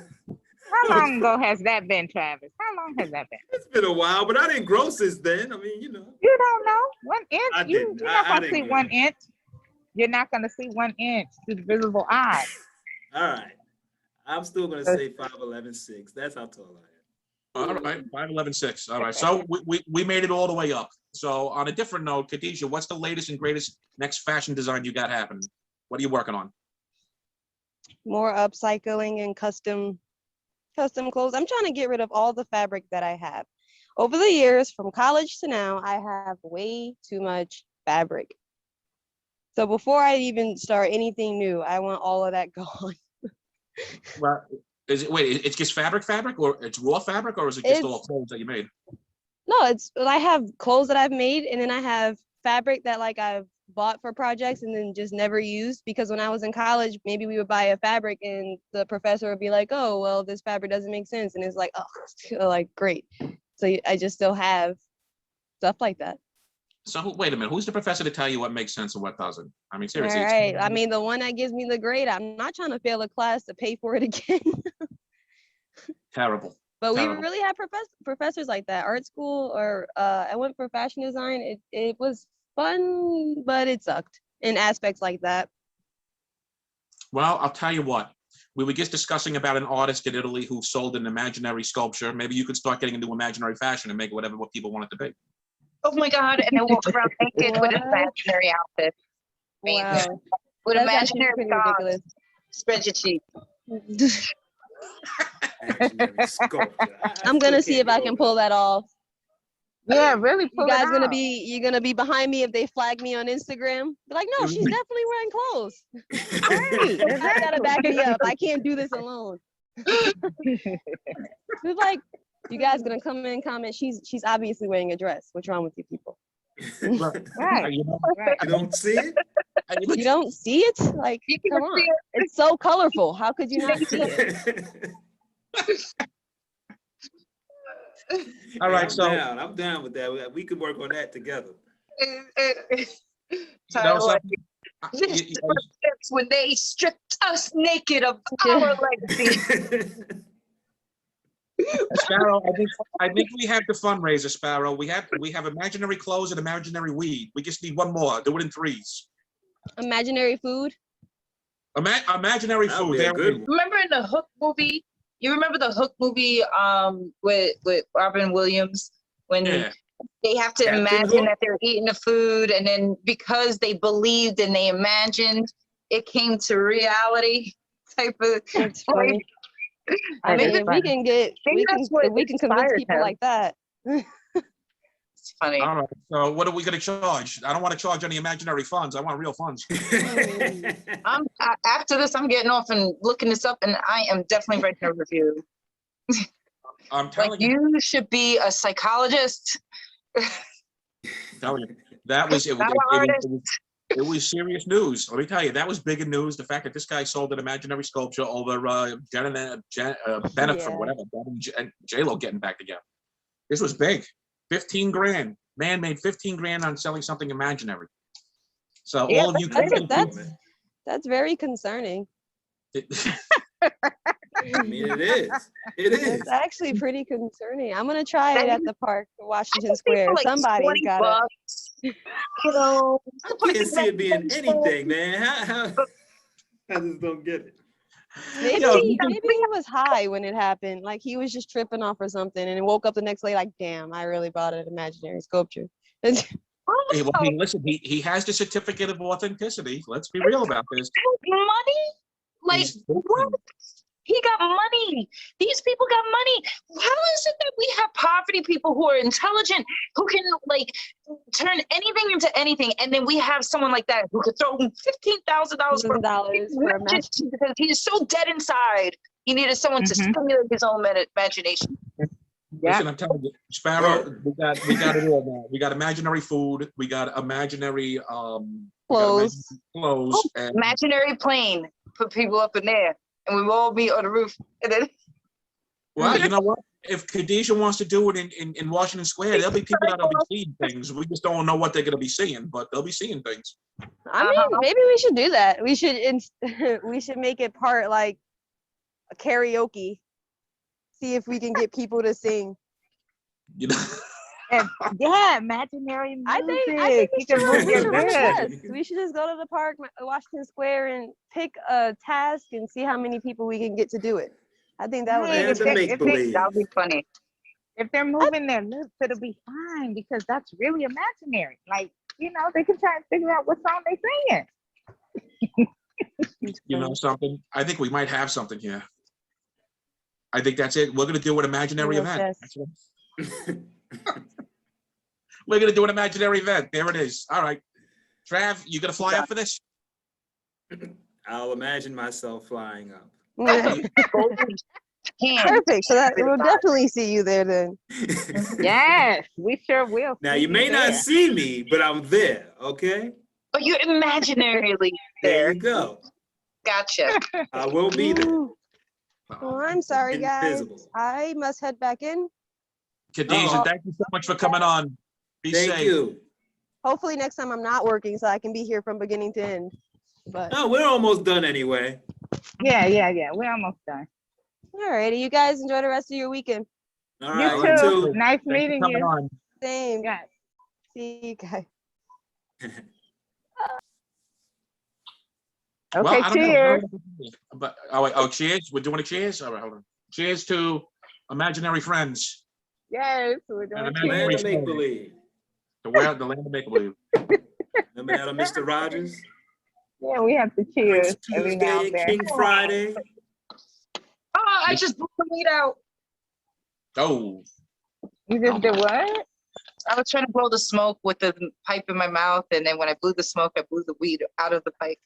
How long ago has that been, Travis? How long has that been? It's been a while, but I didn't grow since then. I mean, you know. You don't know. 1 inch. I didn't. You're not I going to didn't see grow. 1 inch. You're not going to see 1 inch to the visible eye. All right. I'm still going to say 5'11", 6". That's how tall I am. All right, 5'11", 6". All right. So we made it all the way up. So on a different note, Khadijah, what's the latest and greatest next fashion design you got happening? What are you working on? More upcycling and custom clothes. I'm trying to get rid of all the fabric that I have. Over the years, from college to now, I have way too much fabric. So before I even start anything new, I want all of that gone. Well, it's just fabric, or it's raw fabric, or is it just all clothes that you made? No, I have clothes that I've made, and then I have fabric that like I've bought for projects and then just never used, because when I was in college, maybe we would buy a fabric and the professor would be like, oh, well, this fabric doesn't make sense. And it's like, oh, like, great. So I just still have stuff like that. So wait a minute, who's the professor to tell you what makes sense and what doesn't? I mean, seriously. All right. I mean, the one that gives me the grade, I'm not trying to fail a class to pay for it again. Terrible. But we Terrible. really had professors like that. Art school, or I went for fashion design. It was fun, but it sucked in aspects like that. Well, I'll tell you what. We were just discussing about an artist in Italy who sold an imaginary sculpture. Maybe you could start getting into imaginary fashion and make what people want it to be. oh my God, and then walk around naked with an What? imaginary outfit. Amazing. Wow. With That's actually imaginary pretty scars. ridiculous. Spread your cheeks. Imaginary sculpture. I'm gonna still see if can't I get can over pull that off. Yeah, really pull You guys it gonna off. be you're gonna be behind me if they flag me on Instagram? Be like, no, she's definitely wearing clothes. Right, You guys gotta exactly. back me up. I can't do this alone. It's like you guys gonna come in and comment. She's obviously wearing a dress. What's wrong with you people? Right. You know, Right. You don't see it? You don't see it? Like, You can come on. see it. It's so colorful. How could you not see it? all right, so I'm down with that. We could work on that together. Tyler, something? this is when they stripped us naked of our legacy. Sparrow, I think we have the fundraiser, Sparrow. We have imaginary clothes and imaginary weed. We just need one more. Do it in threes. Imaginary food. Imaginary That'd food. be a There good it is. Remember in the Hook movie? You remember the Hook movie with Robin Williams when Yeah. they have to Captain imagine Hook? that they're eating the food, and then because they believed and they imagined, it came to reality type of. That's funny. I mean, if we can get, Maybe that's what if we can convince inspired people him. like that. It's funny. All right. So what are we going to charge? I don't want to charge any imaginary funds. I want real funds. After this, I'm getting off and looking this up, and I am definitely writing a review. I'm Like, telling you. you should be a psychologist. Telling you. That was it. Not an artist. It was serious news. Let me tell you, that was big in news. The fact that this guy sold an imaginary sculpture over Bennifer, Yeah. whatever, and J-Lo getting back together. This was big. 15 grand. Man made 15 grand on selling something imaginary. So Yeah, all of you That's very concerning. I mean, it is. It is. It's actually pretty concerning. I'm gonna try it That at is- the park, Washington I think Square. for like Somebody's 20 gotta. bucks, you know. I can't see it being anything, man. How I just don't get it. Maybe, Yo, maybe he was high when it happened. Like he was just tripping off or something, and woke up the next day like, damn, I really bought an imaginary sculpture. Hey, well, hey, listen, he has the certificate of authenticity. Let's be real about this. Money? Like, He's- what? He got money. These people got money. How is it that we have poverty people who are intelligent, who can like turn anything into anything, and then we have someone like that who could throw $15,000 for $1,000 for a match. because he is so dead inside. He needed someone to stimulate his own imagination. Listen, I'm telling you, Sparrow, we got it all now. We got imaginary food. We got imaginary Clothes. clothes. And Imaginary plane. Put people up in there, and we all meet on the roof. And then well, you know what? If Khadijah wants to do it in Washington Square, there'll be people that'll be seeing things. We just don't know what they're going to be seeing, but they'll be seeing things. I mean, maybe we should do that. We should we should make it part like a karaoke. See if we can get people to sing. You know. Yeah, imaginary music. I think we You can should move your run a bed. test. We should just go to the park, Washington Square, and pick a task and see how many people we can get to do it. I think that would Right, Man, if to they- make if they- believe. that would be funny. If they're moving their lips, it'll be fine because that's really imaginary. Like, you know, they can try and figure out what song they singing. You know something? I think we might have something here. I think that's it. We're going to do an imaginary Yes, event. yes. We're going to do an imaginary event. There it is. All right. Trav, you going to fly up for this? I'll imagine myself flying up. Perfect. So that we'll definitely see you there then. Yes, we sure will. Now see you may not there. see me, but I'm there. Okay. But you're imaginarily There there. you go. Gotcha. I will be there. Ooh. Well, I'm sorry, guys. Invisible. I must head back in. Khadijah, thank you so much for coming on. Be Thank safe. you. Hopefully next time I'm not working so I can be here from beginning to end. But Oh, we're almost done anyway. Yeah. We're almost done. alrighty, you guys enjoy the rest of your weekend. All You right, too. Nice Thanks for meeting coming you. on. Same. Yeah. See you guys. Well, Okay, I don't know. cheers. But cheers. We're doing a cheers. All right, hold on. Cheers to imaginary friends. Yes, we're doing And cheers. Land imaginary of make believe. The land of make-believe. Remember that on Mr. Rogers? Yeah, we have to cheers every now Tuesday, and then. King Friday. Oh, I just blew the weed out. Oh, You just did what? I was trying to blow the smoke with the pipe in my mouth, and then when I blew the smoke, I blew the weed out of the pipe.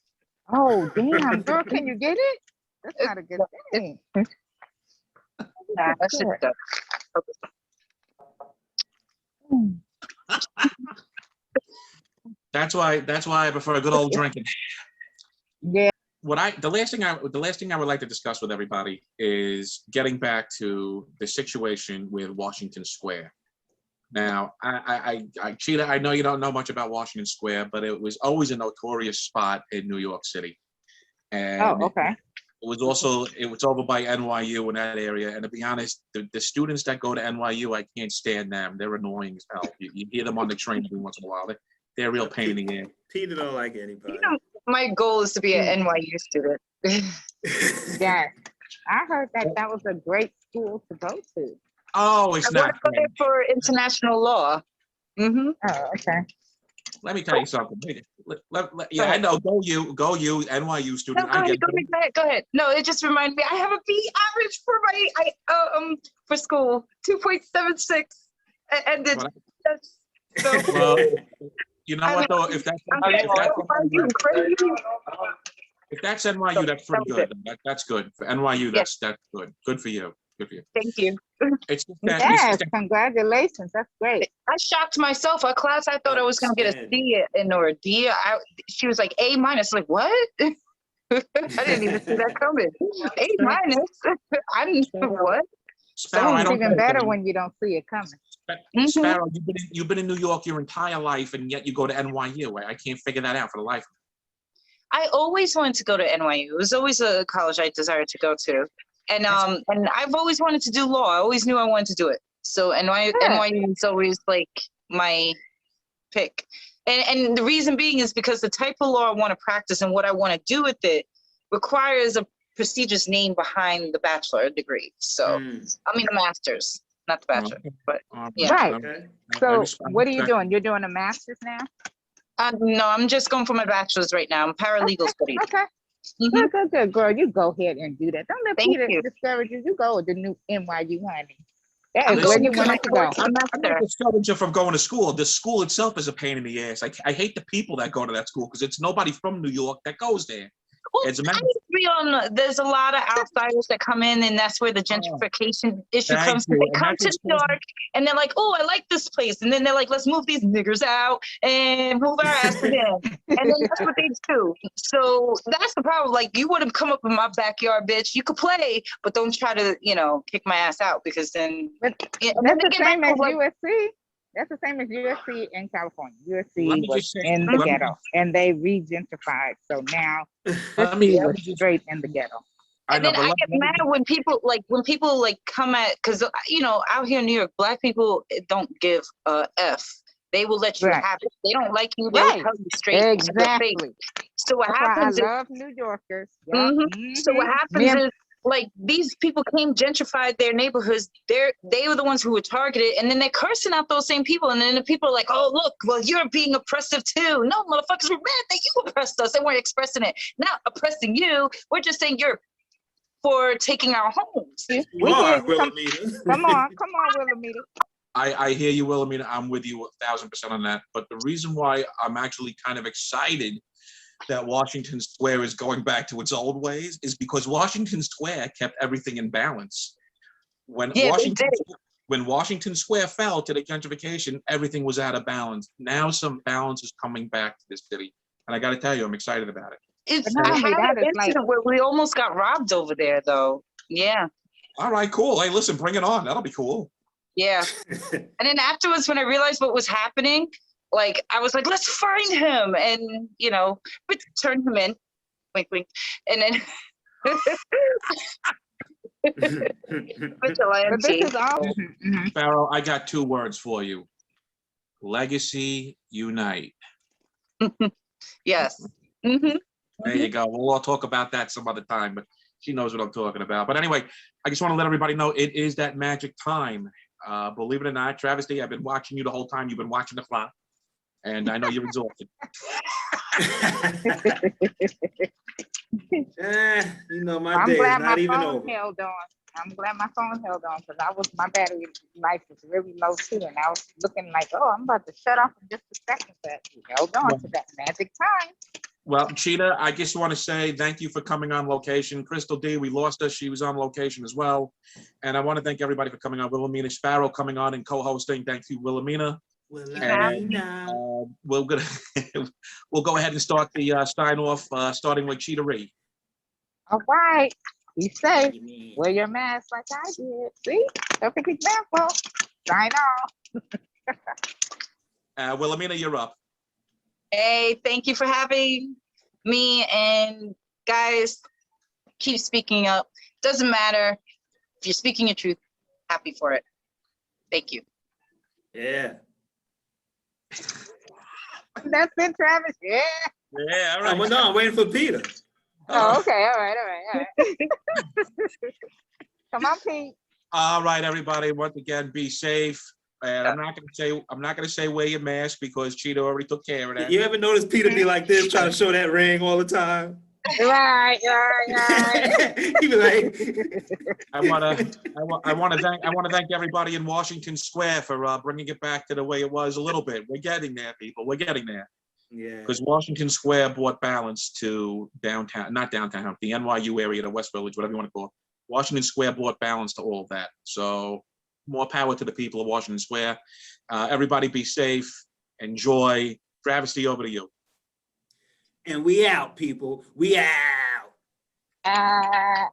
Oh, damn, girl, can you get it? That's not a good thing. Nah, that shit does. that's why I prefer a good old drinking. Yeah. The last thing I would like to discuss with everybody is getting back to the situation with Washington Square. Now, Cheetah, I know you don't know much about Washington Square, but it was always a notorious spot in New York City. And Oh, okay. it was over by NYU in that area. And to be honest, the students that go to NYU, I can't stand them. They're annoying as hell. You hear them on the train every once in a while. They're a real pain in the ass. Peter don't like anybody. You know, my goal is to be an NYU student. Yeah. I heard that was a great school to go to. Oh, it's I want not. to go there for international law. Mm-hmm. Oh, okay. Let me tell you something. Yeah, I know. Go you, NYU student. No, go ahead. No, it just reminded me. I have a B average for for school, 2.76, and then so. Well, you know what though? If that's NYU, that's pretty good. That's good for NYU. That's good. Good for you. Good for you. Thank you. It's just Yes, congratulations. That's great. I shocked myself. Our class, I thought I was going to get a C or a D. She was like A minus. Like, what? I didn't even see that coming. A minus. I didn't know what. Sparrow, It's even better when you don't see it coming. Sparrow, you've been in New York your entire life, and yet you go to NYU. I can't figure that out for the life of me. I always wanted to go to NYU. It was always a college I desired to go to. And I've always wanted to do law. I always knew I wanted to do it. So NYU is always like my pick. And the reason being is because the type of law I want to practice and what I want to do with it requires a prestigious name behind the bachelor degree. So I mean the master's, not the bachelor, but yeah. Right. Okay. So what are you doing? You're doing a master's now? No, I'm just going for my bachelor's right now. I'm paralegal studies. Okay. Mhm. Good, girl. You go ahead and do that. Don't let Thank Peter you. discourage you. You go with the new NYU, honey. That is Listen, where you wanted to go. I'm not discouraging you from going to school. The school itself is a pain in the ass. I hate the people that go to that school because it's nobody from New York that goes there. Well, As a matter there's a lot of outsiders that come in, and that's where the gentrification issue thank comes. you. They And come that's to New York, and they're like, "Oh, I like this place," and then they're like, "Let's move these niggers out and move our asses in," and then that's what they do. So that's the problem. Like, you wouldn't come up in my backyard, bitch. You could play, but don't try to, kick my ass out because then. But and that's then the they get same back as to, like, USC. That's the same as USC in California. USC Let me was just say- in the let me- ghetto, and they re-gentrified. So now Let me- USC was straight in the ghetto. And then I get mad when people come at, because out here in New York, Black people don't give a F. They will let you Right. have it. They don't like you. They'll Right. tell you straight to your face. Exactly. So what That's why I happens is, love New Yorkers. Yep. so what happens is, like, these people gentrified their neighborhoods. They were the ones who were targeted, and then they're cursing out those same people. And then the people are like, "Oh, look, well, you're being oppressive too." No, motherfuckers, we're mad that you oppressed us, and we're expressing it, not oppressing you. We're just saying you're for taking our homes. You We are, hear you. Wilhelmina. Come on, Wilhelmina. I hear you, Wilhelmina. I'm with you 1,000% on that. But the reason why I'm actually kind of excited that Washington Square is going back to its old ways is because Washington Square kept everything in balance. When Washington Square fell to the gentrification, everything was out of balance. Now some balance is coming back to this city. And I got to tell you, I'm excited about it. But not I only had that, an it's like- incident where we almost got robbed over there, though. Yeah. All right, cool. Hey, listen, bring it on. That'll be cool. Yeah. And then afterwards, when I realized what was happening, like, I was like, let's find him. And, but turn him in. Wink, wink. And then. But this is all. Sparrow, I got 2 words for you. Legacy Unite. Yes. Mm-hmm. There you go. We'll all talk about that some other time, but she knows what I'm talking about. But anyway, I just want to let everybody know it is that magic time. Believe it or not, Travesty, I've been watching you the whole time. You've been watching the clock. and I know you're exhausted. You know, my I'm day is glad not my even phone over. held on. I'm glad my phone held on because my battery life was really low too, and I was looking like, oh, I'm about to shut off in just a second, but we held on to that magic time. Well, Cheetah, I just want to say thank you for coming on location. Krystal Dee, we lost her. She was on location as well. And I want to thank everybody for coming on. Wilhelmina Sparrow coming on and co-hosting. Thank you, Wilhelmina. And we'll go ahead and start the sign off, starting with Cheetah-Re. All right. Be safe. Wear your mask like I did. See? Perfect example. Sign off. Wilhelmina, you're up. Hey, thank you for having me. And guys, keep speaking up. Doesn't matter if you're speaking your truth. Happy for it. Thank you. Yeah. That's it, Travis. Yeah. Yeah, all right. No, I'm waiting for Peter. Oh, okay. All right. Come on, Pete. All right, everybody. Once again, be safe. And I'm not gonna say wear your mask because Cheetah already took care of that. You ever notice Peter be like this, trying to show that ring all the time? Right. He be like, I want to thank everybody in Washington Square for bringing it back to the way it was a little bit. We're getting there, people. We're getting there. yeah. Because Washington Square brought balance to downtown, not downtown, the NYU area, the West Village, whatever you want to call it. Washington Square brought balance to all of that. So more power to the people of Washington Square. Everybody be safe. Enjoy. Travesty, over to you. And we out, people. We out.